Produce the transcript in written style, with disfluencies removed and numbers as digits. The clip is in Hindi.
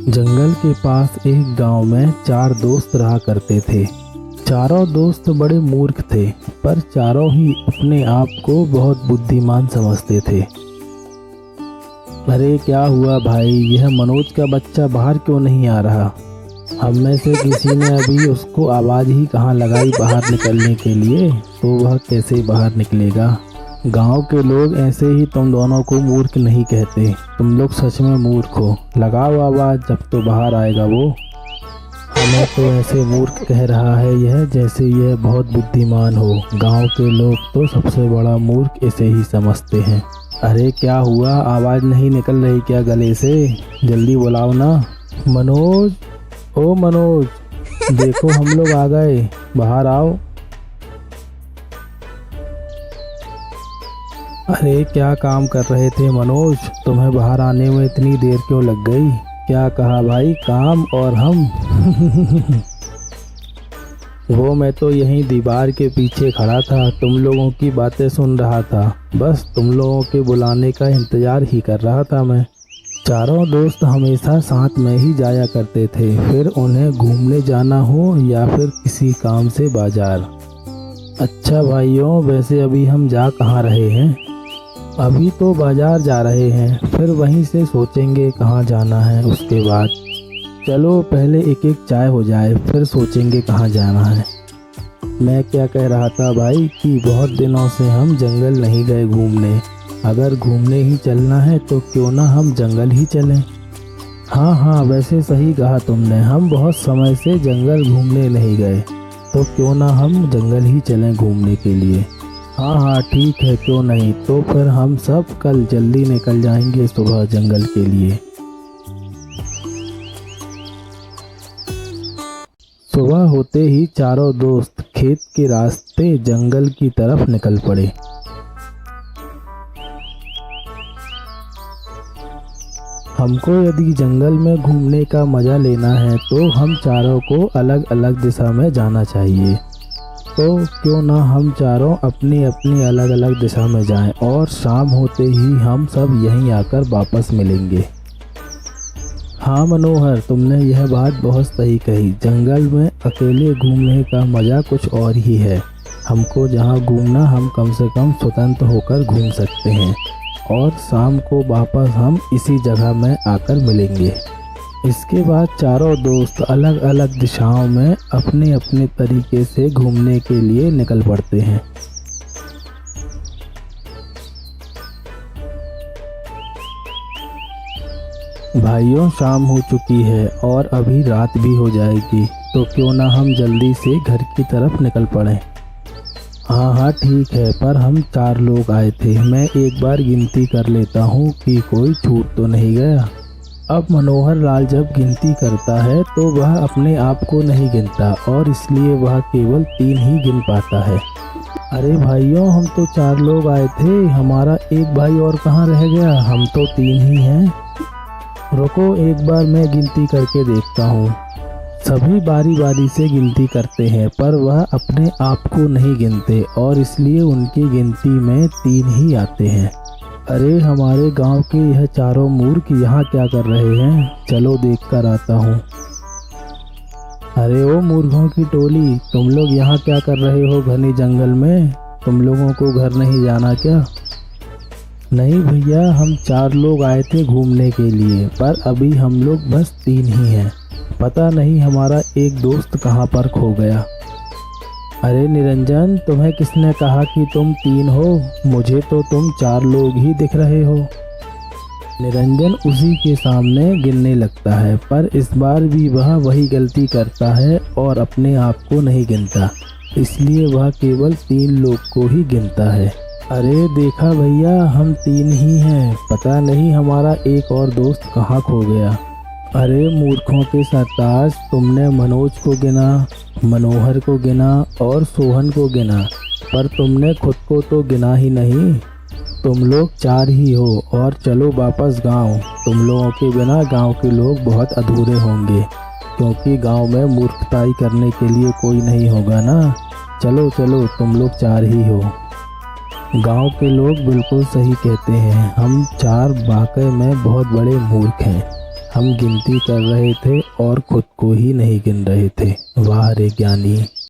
जंगल के पास एक गांव में 4 दोस्त रहा करते थे। चारों दोस्त बड़े मूर्ख थे, पर चारों ही अपने आप को बहुत बुद्धिमान समझते थे। अरे क्या हुआ भाई, यह मनोज का बच्चा बाहर क्यों नहीं आ रहा? हम में से किसी ने अभी उसको आवाज़ ही कहाँ लगाई बाहर निकलने के लिए, तो वह कैसे बाहर निकलेगा? गांव के लोग ऐसे ही तुम दोनों को मूर्ख नहीं कहते, तुम लोग सच में मूर्ख हो। लगाओ आवाज़, जब तो बाहर आएगा वो। हमें तो ऐसे मूर्ख कह रहा है यह जैसे यह बहुत बुद्धिमान हो। गांव के लोग तो सबसे बड़ा मूर्ख इसे ही समझते हैं। अरे क्या हुआ, आवाज़ नहीं निकल रही क्या गले से? जल्दी बुलाओ ना। मनोज, ओ मनोज, देखो हम लोग आ गए, बाहर आओ। अरे क्या काम कर रहे थे मनोज, तुम्हें बाहर आने में इतनी देर क्यों लग गई? क्या कहा भाई, काम और हम? वो मैं तो यहीं दीवार के पीछे खड़ा था, तुम लोगों की बातें सुन रहा था। बस तुम लोगों के बुलाने का इंतजार ही कर रहा था मैं। चारों दोस्त हमेशा साथ में ही जाया करते थे, फिर उन्हें घूमने जाना हो या फिर किसी काम से बाजार। अच्छा भाइयों, वैसे अभी हम जा कहाँ रहे हैं? अभी तो बाजार जा रहे हैं, फिर वहीं से सोचेंगे कहाँ जाना है उसके बाद। चलो पहले एक एक चाय हो जाए, फिर सोचेंगे कहाँ जाना है। मैं क्या कह रहा था भाई कि बहुत दिनों से हम जंगल नहीं गए घूमने। अगर घूमने ही चलना है तो क्यों ना हम जंगल ही चलें। हाँ हाँ, वैसे सही कहा तुमने, हम बहुत समय से जंगल घूमने नहीं गए, तो क्यों ना हम जंगल ही चलें घूमने के लिए। हाँ हाँ ठीक है, क्यों नहीं। तो फिर हम सब कल जल्दी निकल जाएंगे सुबह जंगल के लिए। सुबह होते ही चारों दोस्त खेत के रास्ते जंगल की तरफ निकल पड़े। हमको यदि जंगल में घूमने का मज़ा लेना है तो हम चारों को अलग अलग दिशा में जाना चाहिए। तो क्यों ना हम चारों अपनी अपनी अलग अलग दिशा में जाएं और शाम होते ही हम सब यहीं आकर वापस मिलेंगे। हाँ मनोहर, तुमने यह बात बहुत सही कही। जंगल में अकेले घूमने का मज़ा कुछ और ही है। हमको जहाँ घूमना, हम कम से कम स्वतंत्र होकर घूम सकते हैं और शाम को वापस हम इसी जगह में आकर मिलेंगे। इसके बाद चारों दोस्त अलग अलग दिशाओं में अपने अपने तरीके से घूमने के लिए निकल पड़ते हैं। भाइयों, शाम हो चुकी है और अभी रात भी हो जाएगी, तो क्यों ना हम जल्दी से घर की तरफ निकल पड़ें। हाँ हाँ ठीक है, पर हम 4 लोग आए थे। मैं एक बार गिनती कर लेता हूँ कि कोई छूट तो नहीं गया। अब मनोहर लाल जब गिनती करता है तो वह अपने आप को नहीं गिनता और इसलिए वह केवल 3 ही गिन पाता है। अरे भाइयों, हम तो 4 लोग आए थे, हमारा एक भाई और कहाँ रह गया? हम तो 3 ही हैं। रुको, एक बार मैं गिनती करके देखता हूँ। सभी बारी बारी से गिनती करते हैं, पर वह अपने आप को नहीं गिनते और इसलिए उनकी गिनती में 3 ही आते हैं। अरे हमारे गांव के यह चारों मूर्ख यहाँ क्या कर रहे हैं? चलो देख कर आता हूँ। अरे ओ मूर्खों की टोली, तुम लोग यहाँ क्या कर रहे हो घने जंगल में? तुम लोगों को घर नहीं जाना क्या? नहीं भैया, हम 4 लोग आए थे घूमने के लिए, पर अभी हम लोग बस 3 ही हैं। पता नहीं हमारा एक दोस्त कहाँ पर खो गया। अरे निरंजन, तुम्हें किसने कहा कि तुम 3 हो? मुझे तो तुम 4 लोग ही दिख रहे हो। निरंजन उसी के सामने गिनने लगता है, पर इस बार भी वह वही गलती करता है और अपने आप को नहीं गिनता, इसलिए वह केवल 3 लोग को ही गिनता है। अरे देखा भैया, हम 3 ही हैं, पता नहीं हमारा एक और दोस्त कहाँ खो गया। अरे मूर्खों के सरताज, तुमने मनोज को गिना, मनोहर को गिना और सोहन को गिना, पर तुमने खुद को तो गिना ही नहीं। तुम लोग 4 ही हो और चलो वापस गांव। तुम लोगों के बिना गांव के लोग बहुत अधूरे होंगे, क्योंकि गांव में मूर्खताई करने के लिए कोई नहीं होगा ना। चलो चलो, तुम लोग 4 ही हो। गांव के लोग बिल्कुल सही कहते हैं, हम 4 वाकई में बहुत बड़े मूर्ख हैं। हम गिनती कर रहे थे और खुद को ही नहीं गिन रहे थे। वाह रे ज्ञानी।